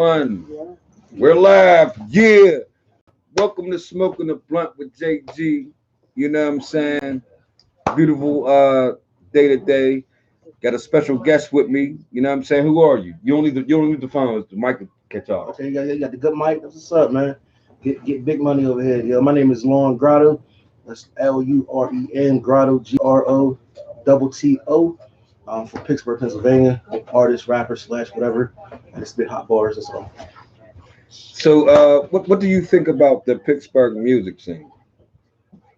one. We're live. Yeah. Welcome to Smoking the Blunt with JG. You know what I'm saying? Beautiful day today. Got a special guest with me. You know what I'm saying? Who are you? You don't need the phone. The mic will catch off. Okay, you got the good mic. That's what's up, man. Get big money over here. Yo, my name is Lauren Grotto. That's Luren Grotto, GROTTO. From Pittsburgh, Pennsylvania. Artist, rapper, slash whatever. And it's spit hot bars. That's all. So what do you think about the Pittsburgh music scene?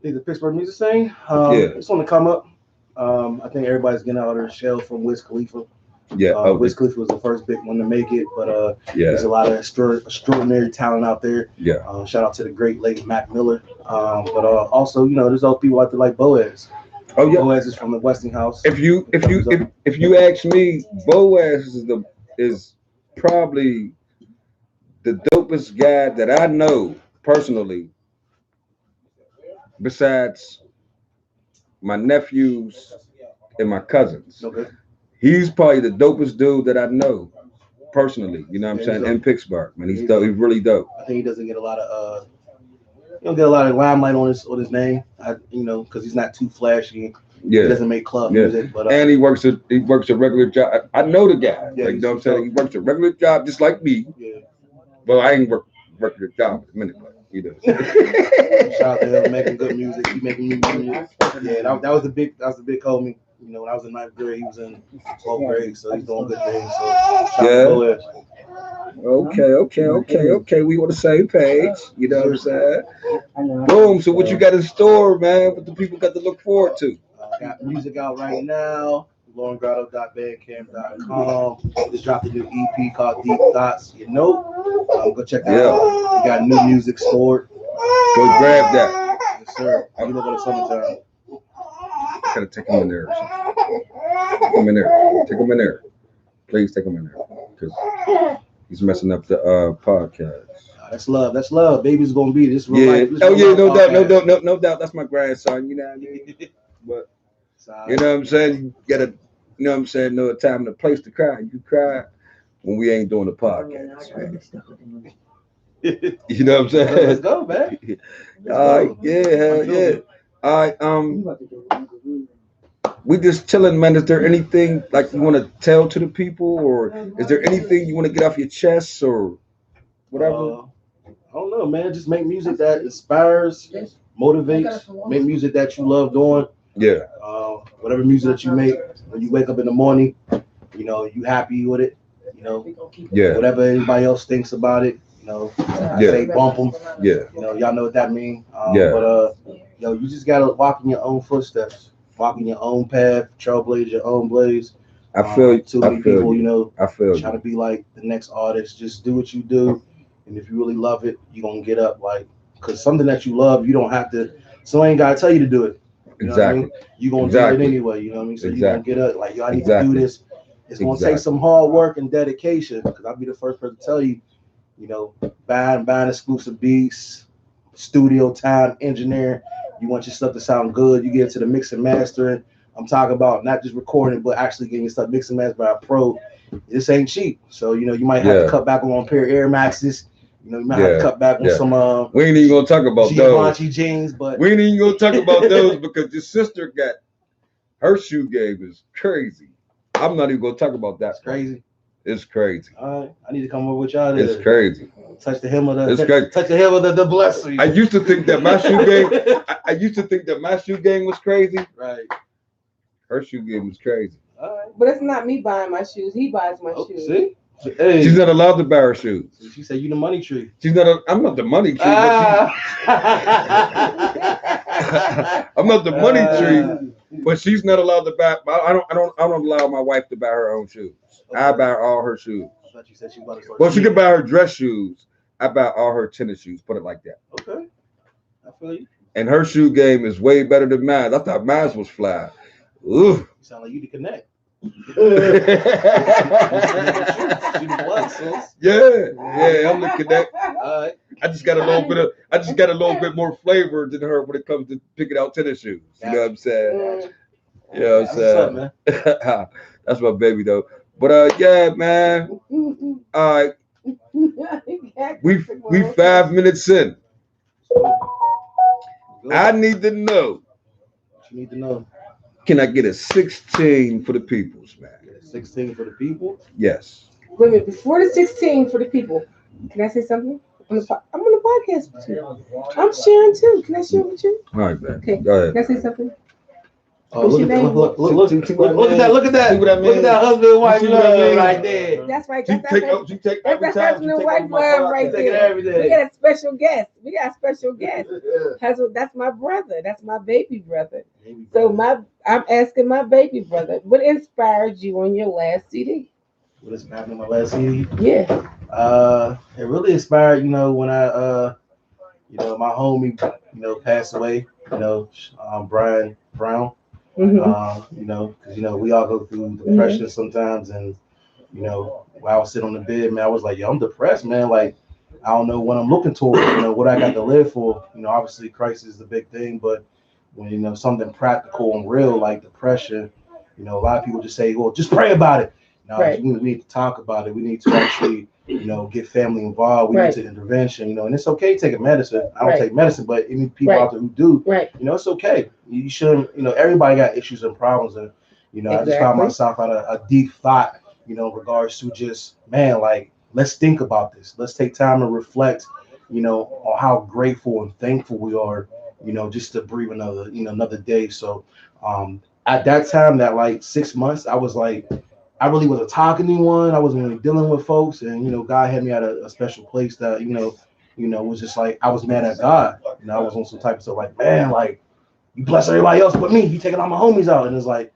The Pittsburgh music scene. Yeah. It's on the come up. I think everybody's getting out of their shell from Wiz Khalifa. Yeah. Wiz Khalifa was the first big one to make it, but Yeah. there's a lot of extraordinary talent out there. Yeah. Shout out to the great late Mac Miller. But also, there's other people out there like Boaz. Oh yeah. Boaz is from the Westinghouse. If you ask me, Boaz is probably the dopest guy that I know personally, besides my nephews and my cousins. Okay. He's probably the dopest dude that I know personally. You know what I'm Yeah, saying? he's In dope. Pittsburgh, man, he's dope. He's really dope. I think he doesn't get a lot of he don't get a lot of limelight on his name. Because he's not too flashy. He Yeah. doesn't make club Yeah. music, but And he works a regular job. I know the guy. Yeah, Like, you know what I'm he's saying? He works a regular job just like me. yeah. Well, I ain't working a job at a minute, but he does. Shout out to him making good music. He making new music. Yeah, that was the big homie. When I was in ninth grade, he was in 12th grade, so he's doing good things. So shout out Yeah. to Boaz. Okay. We on the same page. You know what I'm saying? Boom. So what you got in store, man? What the people got to look forward to? Got music out right now. LaurenGrotto.bandcamp.com. Just dropped a new EP called Deep Thoughts. Go check that out. We got new music stored. Go grab that. Yes, sir. You look at the summertime. Gotta take him in there. Take him in there. Take him in there. Please take him in there, because he's messing up the podcast. That's love. That's love. Baby's gonna be this. Real Yeah. life, this Oh real yeah. life No doubt. No podcast. doubt. No doubt. That's my grandson. You know what I mean? But you know what I'm saying? You gotta. You know what I'm saying? Know a time and a place to cry. You cry when we ain't doing the podcast. You know what I'm saying? Let's go, man. All right. Yeah. Hell yeah. All right. We just chilling, man. Is there anything like you want to tell to the people, or is there anything you want to get off your chest, or whatever? I don't know, man. Just make music that inspires, motivates. Make music that you love doing. Yeah. Whatever music that you make, when you wake up in the morning, you happy with it. Yeah. Whatever anybody else thinks about it, I Yeah. say bump them. Yeah. Y'all know what that means. Yeah. But you just gotta walk in your own footsteps, walk in your own path, trailblaze your own blaze. I feel. Too many I feel people, you. I feel trying you. to be like the next artist. Just do what you do, and if you really love it, you're gonna get up. Because something that you love, you don't have to. Someone ain't gotta tell you to do it. You know what I mean? Exactly. You're gonna Exactly. do it anyway. You know what I mean? So you're Exactly. gonna get up. Like, yo, I need Exactly. to do this. It's gonna Exactly. take some hard work and dedication. Because I'll be the first person to tell you, buying exclusive beats, studio time, engineering. You want your stuff to sound good. You get into the mix and mastering. I'm talking about not just recording, but actually getting your stuff mixed and mastered by a pro. This ain't cheap. So, you might have Yeah. to cut back on a pair of Air Maxes. You might have Yeah. to cut back on Yeah. some We ain't even gonna talk about those. Givenchy jeans, but We ain't even gonna talk about those because your sister got her shoe game is crazy. I'm not even gonna talk about that. it's crazy. It's crazy. All right, I need to come over with y'all. It's crazy. Touch the hem of the. It's crazy. Touch the hem of the blessing. I used to think that my shoe game. I used to think that my shoe game was crazy. Right. Her shoe game was crazy. All right. But it's not me buying my shoes. He buys my Oh, shoes. see. Hey. She's not allowed to buy her shoes. She said you the money tree. She's not. I'm not the money tree. I'm not the money tree, but she's not allowed to buy. I don't allow my wife to buy her own shoes. I buy all her shoes. I thought you said she bought a Well, she can buy her dress shoes. I buy all her tennis shoes. Put it like that. Okay. I feel you. And her shoe game is way better than mine. I thought mine was fly. Ooh. You sound like you to connect. yeah, She the blood, sis. I'm the connect. All right. I just got a little bit more flavor than her when it comes to picking out tennis shoes. You know what I'm saying? You know what I'm saying? What's up, man? That's my baby though. But yeah, man. All right. we 5 minutes in. I need to know. What you need to know. Can I get a 16 for the peoples, man? 16 for the people. Yes. Wait a minute, before the 16 for the people, can I say something? I'm on the podcast with you. I'm sharing too. Can I share with you? All right, man. Okay. Go ahead. Can I say something? Oh, What's look your at name? look, look, See what I look mean? at that, look at that, See what I look mean? at that husband and wife You see what I love mean? right there. That's right. She That's take our she take that's every that time husband she and take wife over my love podcast. right Taking there. every We day. got a special guest. We got a special guest. That's my brother. That's my baby brother. So I'm asking my baby brother, what inspired you on your last CD? What is happening on my last CD? Yeah. It really inspired, when I my homie, passed away, Brian Brown. Because we all go through depression sometimes, and while I was sitting on the bed, man, I was like, yo, I'm depressed, man. Like, I don't know what I'm looking toward, what I got to live for. Obviously Christ is the big thing, but when something practical and real like depression, a lot of people just say, well, just pray about it. No, Right. we need to talk about it. We need to actually, get family involved. We need to intervention, and it's okay taking medicine. I don't take medicine, but any people out there who do, it's okay. You shouldn't, everybody got issues and problems, and I just found myself at a deep thought, in regards to just, man, like, let's think about this. Let's take time to reflect, on how grateful and thankful we are, just to breathe another day. So at that time, that like 6 months, I was like, I really wasn't talking to anyone. I wasn't really dealing with folks, and God had me at a special place that was just like, I was mad at God. I was on some type of stuff like, man, like, you bless everybody else but me. You taking all my homies out, and it's like,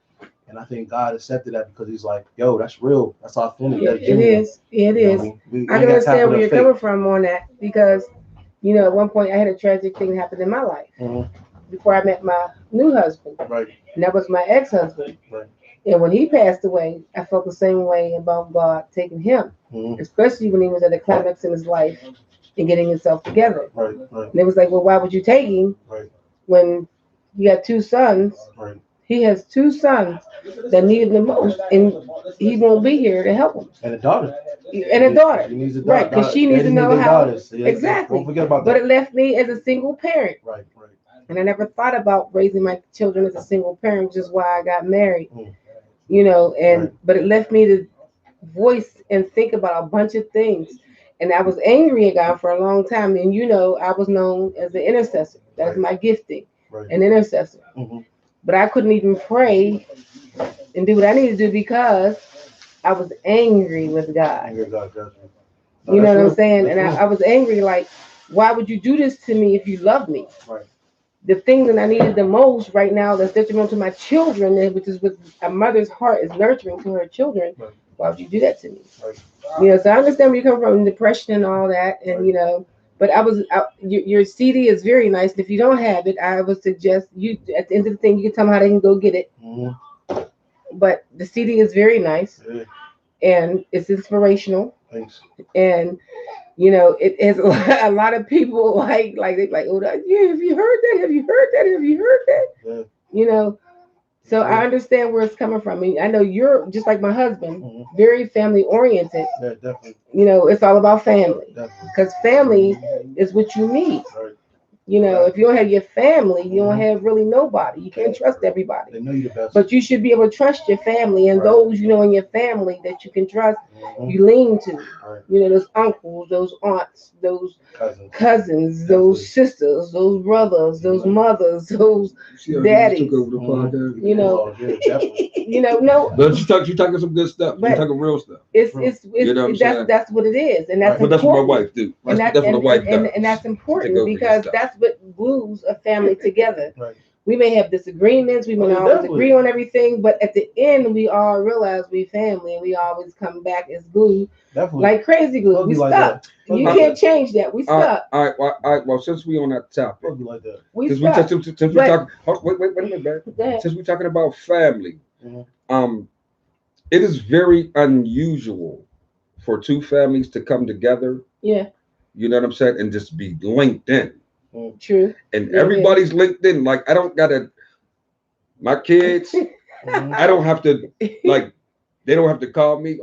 and I think God accepted that because He's like, yo, that's real. That's authentic. Yeah, that's genuine. It is. I can understand where you're coming from on that because, at one point I had a tragic thing happen in my life before I met my new husband. Right. And that was my ex-husband. Right. And when he passed away, I felt the same way about God taking him, especially when he was at a climax in his life and getting himself together. Right. And it was like, well, why would you take him when you got two sons? Right. He has two sons that need him the most, and he won't be here to help him. And a daughter. And a daughter. He needs a daughter. Right, because she needs to know how. Yeah, exactly. Don't forget about that. But it left me as a single parent. Right. And I never thought about raising my children as a single parent, which is why I got married. But it left me to voice and think about a bunch of things. And I was angry at God for a long time. And I was known as an intercessor. That's my gifting, an intercessor. But I couldn't even pray and do what I needed to do because I was angry with God. You know what I'm saying? And I was angry, like, why would you do this to me if you love me? Right. The thing that I needed the most right now that's detrimental to my children, which is what a mother's heart is nurturing to her children. Right. Why would you do that to me? Right. So I understand where you come from, depression and all that, and but your CD is very nice. And if you don't have it, I would suggest you at the end of the thing, you can tell them how they can go get it. But the CD is very nice, and it's inspirational. Thanks. And it has a lot of people like they're like, oh, have you heard that? Have you heard that? Have you heard that? Yeah. So I understand where it's coming from. I mean, I know you're just like my husband, very family oriented. Yeah, definitely. It's all about family because family is what you need. Right. If you don't have your family, you don't have really nobody. You can't trust everybody. They know you the best. But you should be able to trust your family and those in your family that you can trust. You lean to. Right. Those uncles, those aunts, those cousins, those sisters, those brothers, those mothers, those daddies. No. But you talking some good stuff. You're talking real stuff. That's what it is, and that's important. But that's what my wife do. That's what my wife does. And that's important because that's what glues a family together. Right. We may have disagreements, we may not always agree on everything, but at the end, we all realize we family, and we always come back as glue, like crazy glue. We stuck. You can't change that. We stuck. All right. Well, since we on that topic, like that. Since we talking. Wait a minute, man. Since we're talking about family, it is very unusual for two families to come together. Yeah. You know what I'm saying, and just be linked in. True. And everybody's linked in. Like, I don't gotta, my kids, I don't have to, like, they don't have to call me.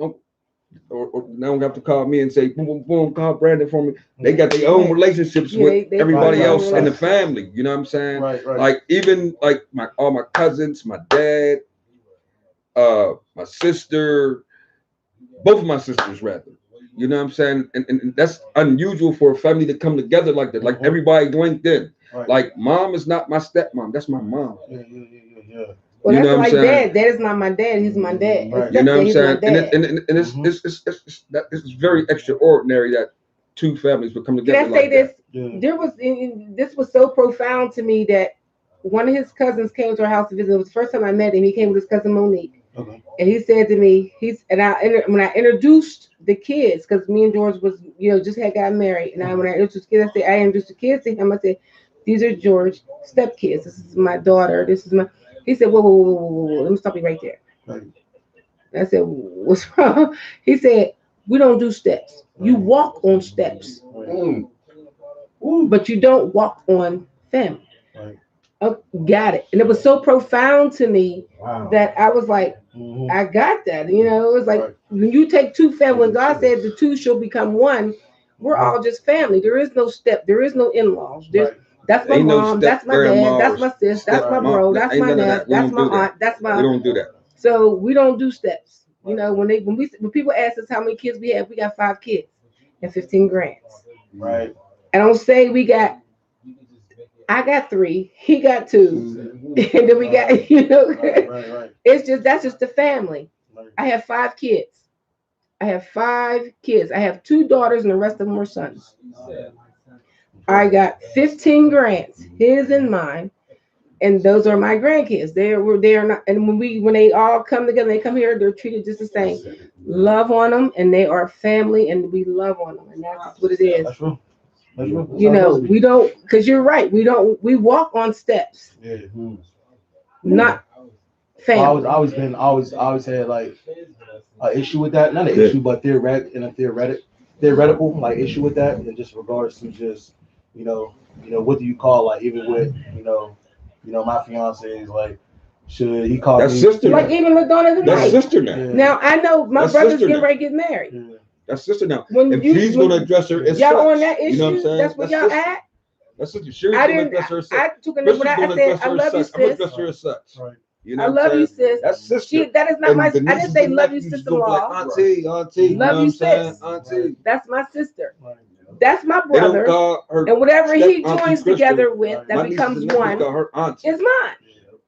or they don't have to call me and say, boom, boom, boom, call Brandon for me. They got their own relationships Yeah, with they everybody right, else right. in the family. You know what I'm saying? Right, right. Like even like all my cousins, my dad, my sister, both of my sisters rather. You know what I'm saying? And that's unusual for a family to come together like that. Like everybody linked in. Right. Like mom is not my stepmom. That's my mom. Yeah. Well, You know that's what I'm like saying? dad. Dad is not my dad. He's my dad. Right. You know what I'm He's saying? my And, dad. and it's very extraordinary that two families would come Can together I say like this? that. Yeah. There was this was so profound to me that one of his cousins came to our house to visit. It was the first time I met him. He came with his cousin Monique, Okay. and he said to me, when I introduced the kids, because me and George was just had gotten married, and when I introduced the kids, I introduced the kids to him. I said, these are George stepkids. This is my daughter. This is my. He said, whoa. Let me stop you right there. Right. I said, what's wrong? He said, we don't do steps. You walk on steps, but you don't walk on family. Right. Oh, got it. And it was so profound to me that I was like, I got that. It was like when you take two family, when God said the two shall become one, we're all just family. There is no step. There is no in-laws. That's my Ain't no mom. step That's my dad. grandma That's or my sis. That's step my mom. bro. That's Ain't my none of dad. that. We That's don't my do that. aunt. That's my. We don't do that. So we don't do steps. When people ask us how many kids we have, we got 5 kids and 15 grands. Right. I don't say I got 3, he got 2, and then we got Right. that's just the family. I have 5 kids. I have 2 daughters, and the rest of them are sons. I got 15 grands, his and mine, and those are my grandkids. They are not. And when they all come together, they come here, they're treated just the same. Love on them, and they are family, and we love on them, and that's what it is. That's true. We don't, because you're right. We walk on steps, not family. I always had like an issue with that. Not an issue, but theoretical like issue with that, in just regards to just what do you call, like, even with my fiance is like, should he call That's me sister. Like even LaDonna tonight. That's sister now. Now I know my That's brother's sister getting now. ready to get married. Yeah. That's sister now. When He's going to address her as y'all such. on that issue, You know what I'm saying? that's what y'all sister. at. That's sister. Sherry's I going to didn't. address her as such. I took it Bishop's when I going to said address I her as love you, such. I'm going to sis. address her as such. Right. You know I what I'm love you, saying? sis. That's sister. That is not And my. the I didn't nieces say and love you, nephews gonna be sister-in-law. like, auntie. You know Love what you, I'm saying? sis. Auntie. That's my sister. Right. That's my They don't brother. call her And whatever he step-auntie joins Crystal. together with, Right. that My nieces becomes and nephews one, call her auntie. is mine.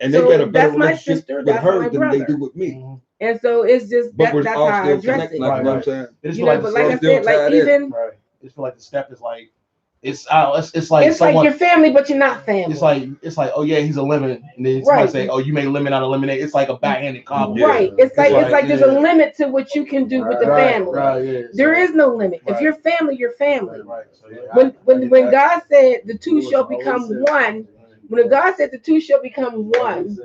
And they So got a better that's my relationship sister, with that's her my than brother. they do with me. And so it's just But we're that's all how I still address connected, it. like you know what I'm saying? It's But like I still said, like tied in. even right. It's feel like the step is like it's it's like like someone. your family, but you're not family. It's like, oh yeah, he's a lemon, and then somebody say, oh, you make lemon out of lemonade. It's like a backhanded compliment. Right. It's like there's a yeah. limit to what you can do with the Right, family. right, yeah. There is no limit. If Right. you're family, you're family. Right. So, yeah, When God said the two shall become one, when God said the two shall become one,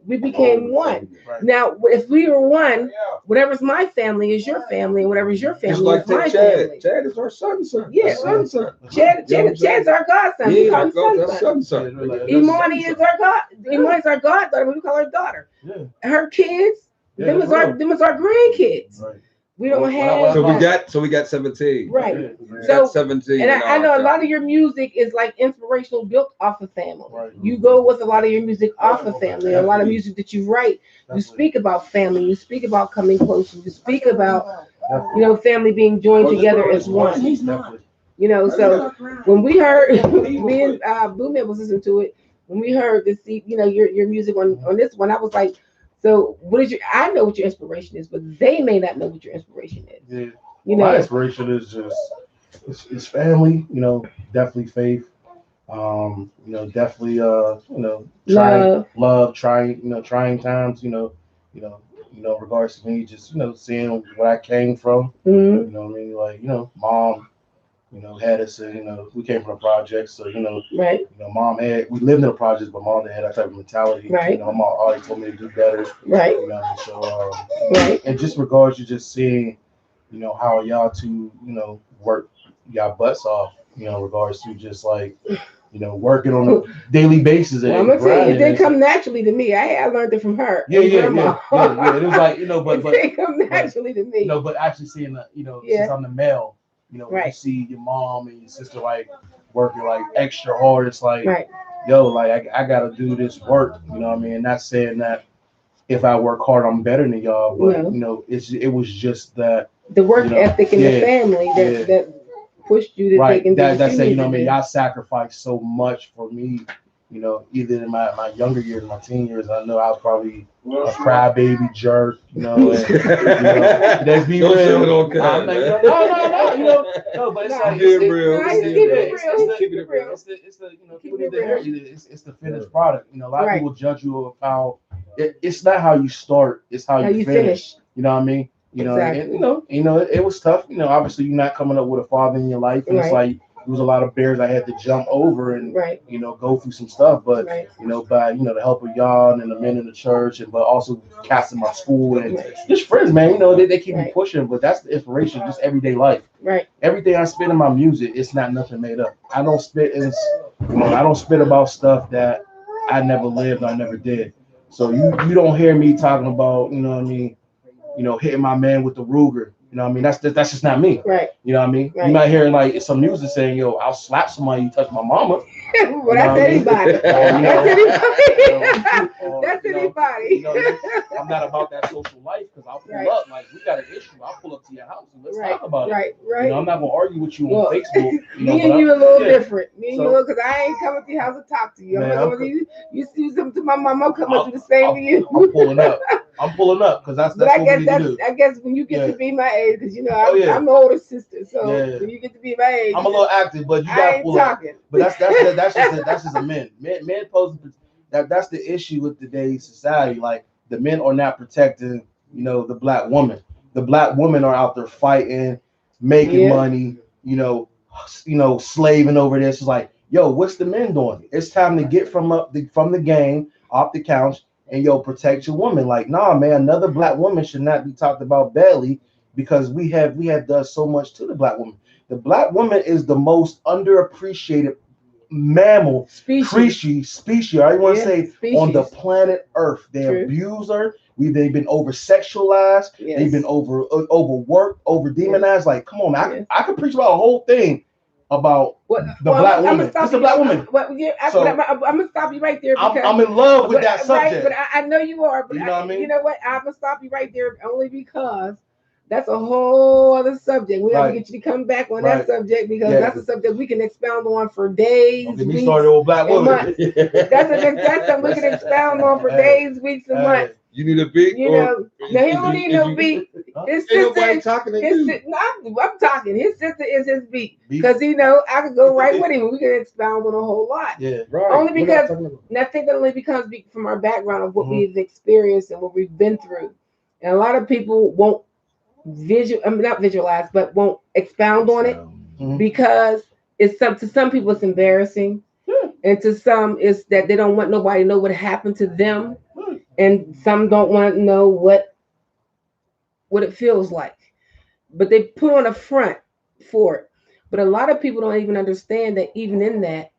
we became one. Right. Now, if we were one, whatever's my family is your family, and whatever's your Just family like is my Chad. family. Chad is our son's son. Yeah. Son's son. Chad's our godson. We Yeah, call him that's son. son's son. Imani is our god. Imani's our goddaughter. We call her daughter. Yeah. Her kids. Them is our grandkids. Right. We don't have. So we got 17. Right. We So got 17. and I know a lot of your music is like inspirational, built off of family. Right. You go with a lot of your music off of family. A lot of music that you write, you speak about family. You speak about coming close. You speak about family being joined together as one. So when we heard me and Blue Man was listening to it, when we heard this, your music on this one, I was like, so what is I know what your inspiration is, but they may not know what your inspiration is. Yeah. My inspiration is just it's family, definitely faith. Definitely trying times, regards to me, just seeing where I came from. Mm-hmm. You know what I mean? Like, mom, had us we came from a project, so right. Mom we lived in a project, but mom had that type of mentality. Right. My mom always told me to do better. Right. So right. And just regards to just seeing, how y'all two, work y'all butts off, regards to just like, working on a daily basis. Well, I'm gonna tell you, it didn't come naturally to me. I learned it from her. Yeah. It was like, but it didn't come naturally to me. But actually seeing since I'm the male, right. You see your mom and your sister like working like extra hard. It's like, right. yo, like I gotta do this work. You know what I mean? Not saying that if I work hard, I'm better than y'all, but it was just that the work ethic in the family that pushed you to take and do that said, y'all sacrificed so much for me, either in my younger years, my teen years. I know I was probably a crybaby jerk, let's be real. No, but it's like it's the finished product. A lot of people judge you of how it's not how you start, it's how you finish. You know what I mean? Exactly. And, it was tough. Obviously you're not coming up with a father in your life, and it's like there was a lot of bears I had to jump over and go through some stuff. But by the help of y'all and the men in the church, but also cats in my school and just friends, man. They keep me pushing. But that's the inspiration, just everyday life. Right. Everything I spit in my music, it's not nothing made up. I don't spit about stuff that I never lived, I never did. So you don't hear me talking about, hitting my man with the Ruger. That's just not me. Right. You know what I mean? Right. You might hear like some music saying, "Yo, I'll slap somebody you touch my mama." Well, that's anybody. That's anybody. I'm not about that social life because I'll pull up. Like, we got an issue, I'll pull up to your house and let's talk about it. Right. I'm not gonna argue with you on Facebook. Me and you a little different. Me and you, because I ain't coming to your house to talk to you. You see something to my mama, I'm coming to do the same to you. I'm pulling up because that's what we need to do. I guess when you get to be my age, because I'm the older sister, so when you get to be my age, I'm a little active, but you gotta pull up. But that's just a men. Men pose that's the issue with today's society. Like, the men are not protecting, the black woman. The black women are out there fighting, making money, slaving over this. It's like, yo, what's the men doing? It's time to get from the game, off the couch, and protect your woman. Like, nah, man, another black woman should not be talked about badly because we have done so much to the black woman. The black woman is the most underappreciated mammal species. I want to say on the planet Earth. They abuse her. They've been over sexualized. They've been overworked, over demonized. Like, come on, I could preach about a whole thing about the black woman. It's a black woman. I'm gonna stop you right there because I'm in love with that subject. But I know you are. But you know what I mean? You know what? I'm gonna stop you right there only because that's a whole other subject. We have to get you to come back on that subject because that's a subject we can expound on for days. Don't get me started with black women. That's something we can expound on for days, weeks, and months. You need a beat? No, he don't need no beat. His sister, talking to I'm talking. His sister is his beat because I could go right with him. We can expound on a whole lot. Yeah, right. Only because, and I think that only becomes from our background of what we've experienced and what we've been through. And a lot of people won't not visualize, but won't expound on it because to some people it's embarrassing, and to some it's that they don't want nobody to know what happened to them. And some don't want to know what it feels like, but they put on a front for it. But a lot of people don't even understand that even in that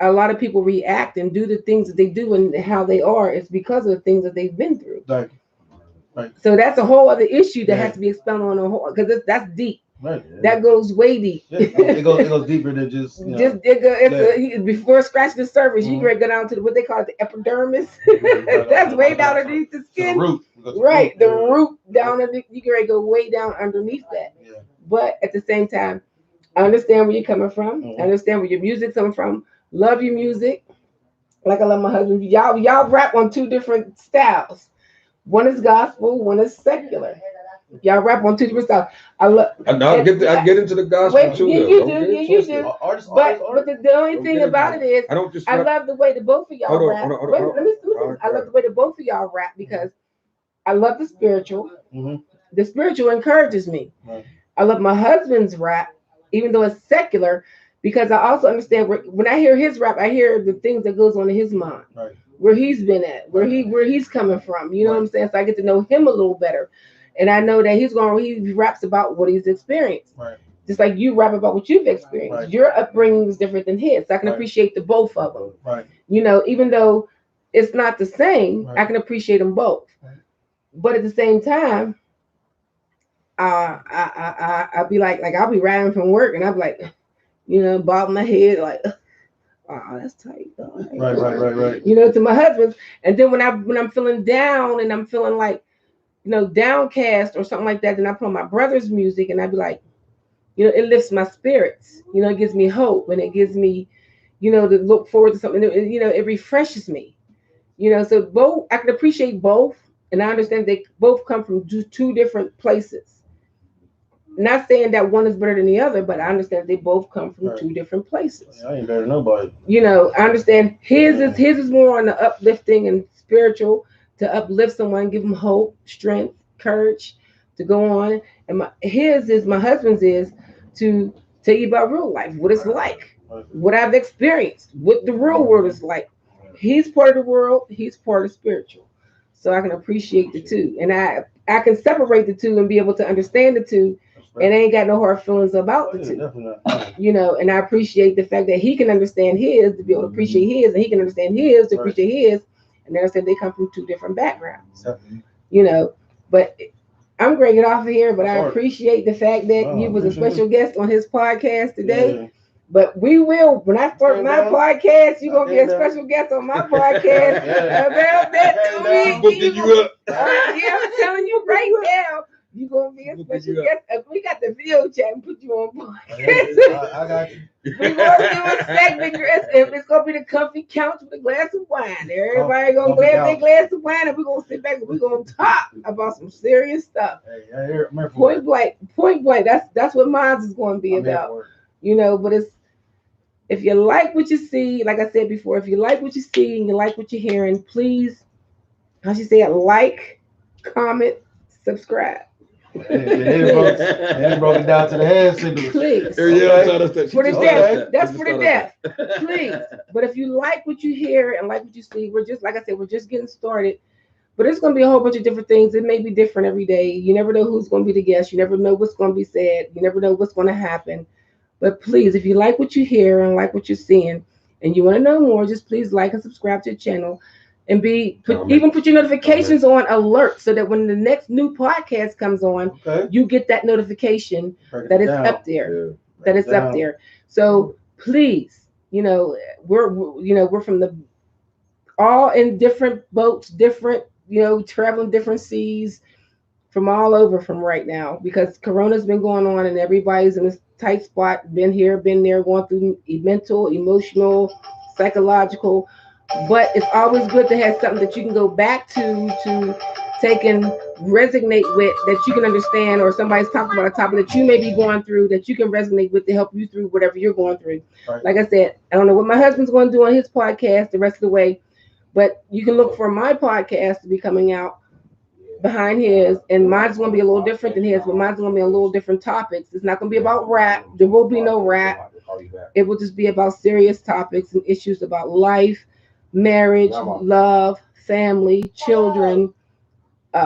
a lot of people react and do the things that they do and how they are. It's because of the things that they've been through. Right. So that's a whole other issue that has to be expounded on a whole because that's deep. Right. That goes way deep. It goes deeper than just before scratching the surface, you can go down to what they call the epidermis. That's way down underneath the skin. The root down underneath. You can go way down underneath that. Yeah. But at the same time, I understand where you're coming from. I understand where your music's coming from. Love your music. Like I love my husband. Y'all rap on two different styles. One is gospel, one is secular. Y'all rap on two different styles. I get into the gospel too. You do. But the only thing about it is, I love the way that both of y'all rap. I love the way that both of y'all rap because I love the spiritual. The spiritual encourages me. Right. I love my husband's rap, even though it's secular, because I also understand when I hear his rap, I hear the things that goes on in his mind. Right. Where he's been at, where he's coming from. You know what I'm saying? So I get to know him a little better. And I know that he raps about what he's experienced. Right. just like you rap about what you've experienced. Right. Your upbringing is different than his. So I can Right. appreciate the both of them. Right. You know, even though it's not the same, Right. I can appreciate them both. Right. But at the same time, I'll be like I'll be riding from work and I'll be like, you know, bobbing my head like, oh, that's tight. Right. You know, to my husband. And then when I'm feeling down and I'm feeling like, you know, downcast or something like that, then I put on my brother's music and I'd be like, you know, it lifts my spirits. You know, it gives me hope and it gives me, you know, to look forward to something. You know, it refreshes me. You know, so both I can appreciate both, and I understand they both come from two different places. Not saying that one is better than the other, but I understand they both come from two different places. I ain't better than nobody. You know, I understand his is more on the uplifting and spiritual, to uplift someone, give them hope, strength, courage to go on. And my husband's is to tell you about real life, what it's like, what I've experienced, what the real world is like. He's part of the world, he's part of spiritual. So I can appreciate the two. And I can separate the two and be able to understand the two. And I ain't got no hard feelings about the two. You know, and I appreciate the fact that he can understand his to be able to appreciate his, and he can understand his to appreciate his. And I said they come from two different backgrounds. You know, but I'm going to get off of here, but I appreciate the fact that you was a special guest on his podcast today. Yeah. But we will, when I start my podcast, you're going to be a special guest on my podcast. About that, I'm telling you right now. You're going to be a special guest. We got the video chat and put you on podcast. I got you. We're going to do a segment. It's going to be the comfy couch with a glass of wine. Everybody going to grab their glass of wine and we're going to sit back and we're going to talk about some serious stuff. Point blank. That's what mine is going to be about. You know, but it's, if you like what you see, like I said before, if you like what you see and you like what you're hearing, please, how should you say it? Like, comment, subscribe. And broke it down to the hand signal. Please. For the deaf. That's for the deaf. Please. But if you like what you hear and like what you see, we're just, like I said, we're just getting started. But it's going to be a whole bunch of different things. It may be different every day. You never know who's going to be the guest. You never know what's going to be said. You never know what's going to happen. But please, if you like what you hear and like what you're seeing and you want to know more, just please like and subscribe to the channel and put your notifications on alert so that when the next new podcast comes on, you get that notification that it's up there. That it's up there. So please, you know, we're from the all in different boats, different, you know, traveling different seas from all over from right now because Corona's been going on and everybody's in this tight spot, been here, been there, going through mental, emotional, psychological, but it's always good to have something that you can go back to take and resonate with, that you can understand, or somebody's talking about a topic that you may be going through that you can resonate with to help you through whatever you're going through. Right. Like I said, I don't know what my husband's going to do on his podcast the rest of the way, but you can look for my podcast to be coming out behind his, and mine's going to be a little different than his, but mine's going to be a little different topics. It's not going to be about rap. There will be no rap. It will just be about serious topics and issues about life, marriage, love, family, children,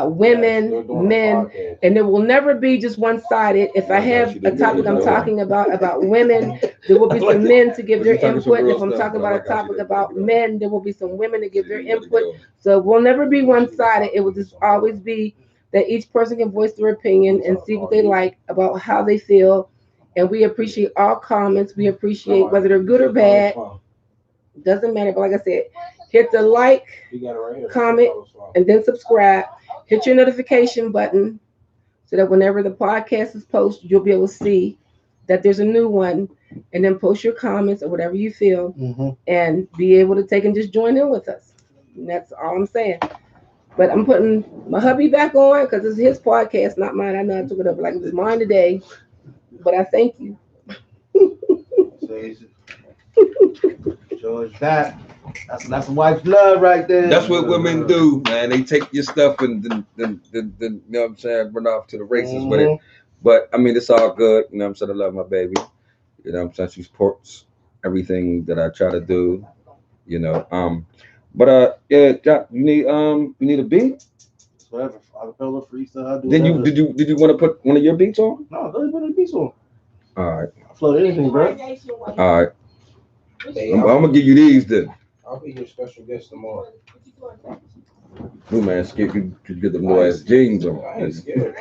women, men, and it will never be just one-sided. If I have a topic I'm talking about women, there will be some men to give their input. If I'm talking about a topic about men, there will be some women to give their input. So it will never be one-sided. It will just always be that each person can voice their opinion and see what they like about how they feel. And we appreciate all comments. We appreciate whether they're good or bad. Doesn't matter. But like I said, hit the like, comment, and then subscribe. Hit your notification button so that whenever the podcast is posted, you'll be able to see that there's a new one, and then post your comments or whatever you feel, and be able to take and just join in with us. And that's all I'm saying. But I'm putting my hubby back on because it's his podcast, not mine. I know I took it up like it was mine today, but I thank you. George, that's a wife's love right there. That's what women do, man. They take your stuff and then you know what I'm saying, run off to the races with it. But I mean, it's all good. You know what I'm saying? I love my baby. You know what I'm saying? She supports everything that I try to do. You know, but yeah, Jack, you need a beat. Whatever, acapella, freestyle. Did you want to put one of your beats on? No, don't put any beats on. All right. I float anything, bro. All right. Hey, I'm gonna give you these then. I'll be your special guest tomorrow. Ooh, man, scared you get them little ass jeans on. I ain't scared.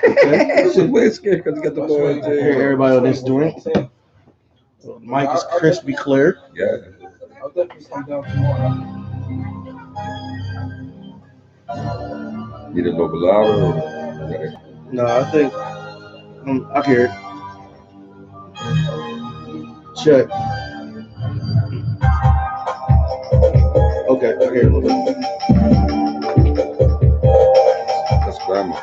We're scared because you got the little ass Here, jeans on. everybody on this joint. Mic is crispy clear. Yeah. I'll definitely come down tomorrow. Need a little louder or No, I think I hear it. Check. Okay, I hear it a little bit. that's grandma.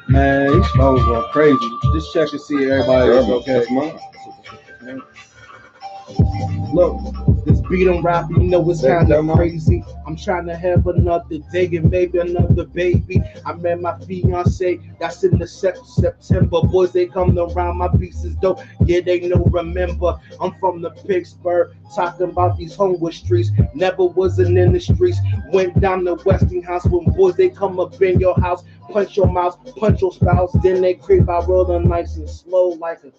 Man, these phones going crazy. Just check to see everybody is okay. That's mine. Look, this beat 'em rap, you know it's Check kind that of out. crazy. I'm trying to have another day and maybe another baby. I met my fiance, that's in the September. Boys, they come around, my pieces dope. Yeah, they know, remember. I'm from the Pittsburgh, talking about these homewood streets. Never wasn't in the streets. Went down to Westinghouse when boys, they come up in your house. Punch your mouth, punch your spouse. Then they creep out real nice and slow like a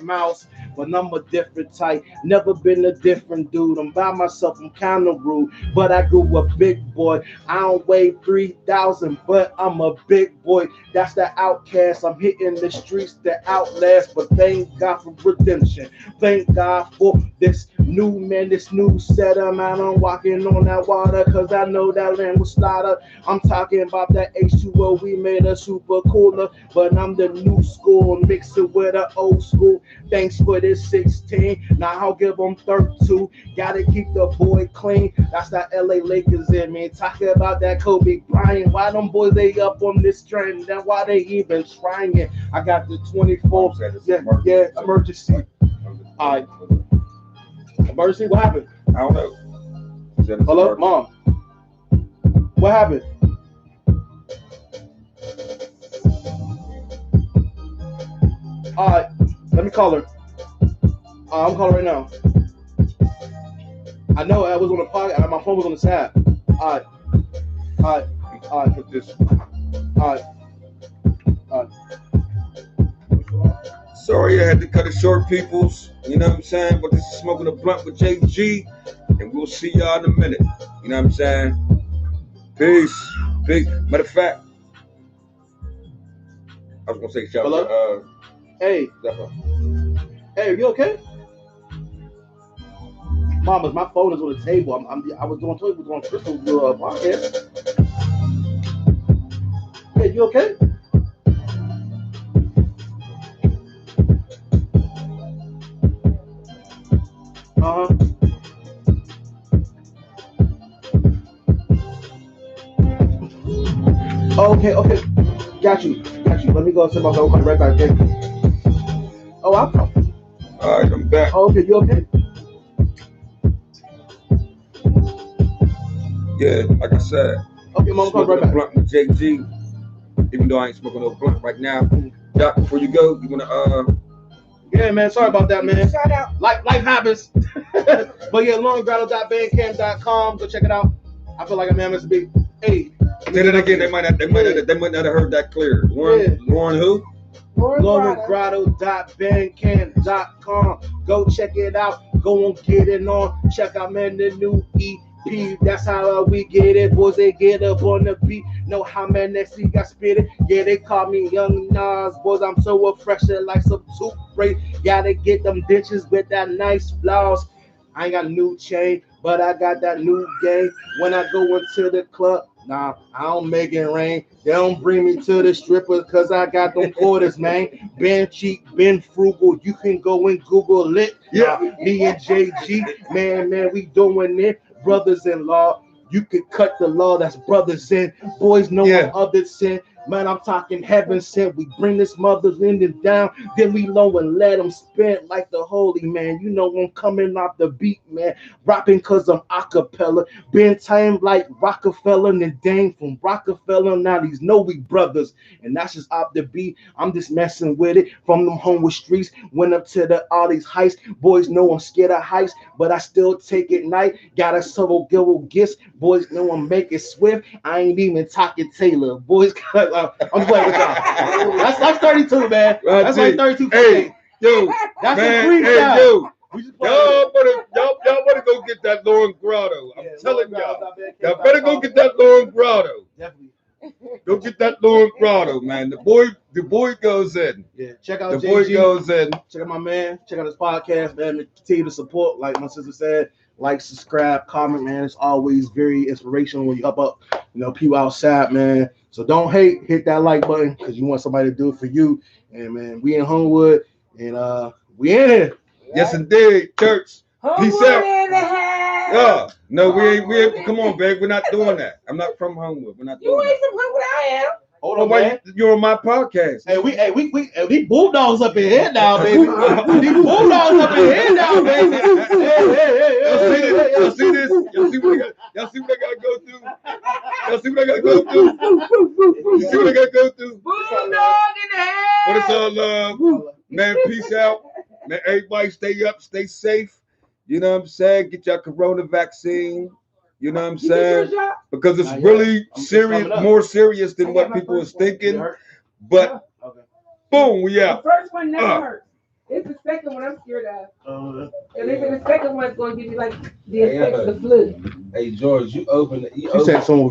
mouse. But I'm a different type. Never been a different dude. I'm by myself, I'm kind of rude. But I grew up big boy. I don't weigh 3,000, but I'm a big boy. That's the outcast. I'm hitting the streets, the outlast. But thank God for redemption. Thank God for this new man, this new setup. Man, I'm walking on that water because I know that land will slaughter. I'm talking about that H2O. We made a super cooler, but I'm the new school. Mix it with the old school. Thanks for this 16. Now I'll give them 32. Gotta keep the boy clean. That's that LA Lakers in me. Talking about that Kobe Bryant. Why them boys they up on this trend? Then why they even trying it? I got the 24. Yeah, emergency. Alright. Emergency, what happened? I don't know. Is that a Hello, start? mom. What happened? Alright, let me call her. I'm calling right now. I know I was on the pocket. My phone was on the side. Alright. Put this. Alright. Sorry I had to cut it short, peoples. You know what I'm saying? But this is Smoking a Blunt with JG. And we'll see y'all in a minute. You know what I'm saying? Peace. Peace. Matter of fact, I was gonna say shout out to Hey, Zephyr. hey, are you okay? Mama, my phone is on the table. I was doing Crystal podcast. Hey, you okay? Okay. Got you. Let me go sit myself. I'll come right back. Okay? Oh, I'll come. All right, I'm back. Oh, okay, you okay? Yeah, like I said, Okay, mom, come Smoking right a back. Blunt with JG. Even though I ain't smoking no blunt right now. Doc, before you go, you wanna Yeah, man. Sorry about that, man. Shout out. Life happens. But yeah, LaurenGrotto.bandcamp.com. Go check it out. I feel like a man must be. Hey. say that again? They might not have heard that clear. Lauren who? LaurenGrotto.bandcamp.com. Go check it out. Go and get it on. Check out, man, the new EP. That's how we get it. Boys, they get up on the beat. Know how, man, next week I spit it. Yeah, they call me Young Nas. Boys, I'm so refreshing like some toothpaste. Gotta get them ditches with that nice blouse. I ain't got a new chain, but I got that new game. When I go into the club, nah, I don't make it rain. They don't bring me to the strippers because I got them quarters, man. Been cheap, been frugal. You can go and Google it. Yeah. Me and JG, man, we doing it. Brothers-in-law, you could cut the law. That's brothers in. Boys know others sin. Man, I'm talking heaven sent. We bring this mother's ending down, then we low and let them spin like the holy man. You know I'm coming off the beat, man. Rapping cause I'm acapella. Been time like Rockefeller and Dame from Rockefeller. Now these know we brothers, and that's just off the beat. I'm just messing with it from them homewood streets. Went up to all these heights. Boys know I'm scared of heights, but I still take it night. Got a several gifts. Boys know I'm making swift. I ain't even talking Taylor. Boys, I'm playing with y'all. That's 32, man. That's like 32. Yo, That's man, a free hey, shot. yo, We just y'all better go get that Lauren Grotto. I'm telling y'all better go get that Lauren Grotto. Definitely. Go get that Lauren Grotto, man. The boy goes in. Yeah, check out The boy JG. goes in. Check out my man. Check out his podcast, man. Continue to support, like my sister said. Like, subscribe, comment, man. It's always very inspirational when you help up, people outside, man. So don't hate. Hit that like button because you want somebody to do it for you. And man, we in Homewood, and we in here. Yes, indeed, church. Peace out. in the house. Yeah. No, we ain't. Come on, babe. We're not doing that. I'm not from Homewood. We're not You doing ain't that. from Homewood, I am. Hold Oh, on, why man. you're on my podcast? Hey, we bulldogs up in here now, baby. These bulldogs up in here now, baby. Y'all see this? Y'all see what I gotta go through? Y'all see what I gotta go through? You see what I gotta go through? Bulldog in the house. But it's all love. Man, peace out. Man, everybody stay up, stay safe. You know what I'm saying? Get your corona vaccine. You know what I'm saying? Because it's really serious, more serious than what people is thinking. But boom, we The out. first one never hurts. It's the second one I'm scared of. And even the second one's going to give you like the effects of the flu. Hey, George, you She said someone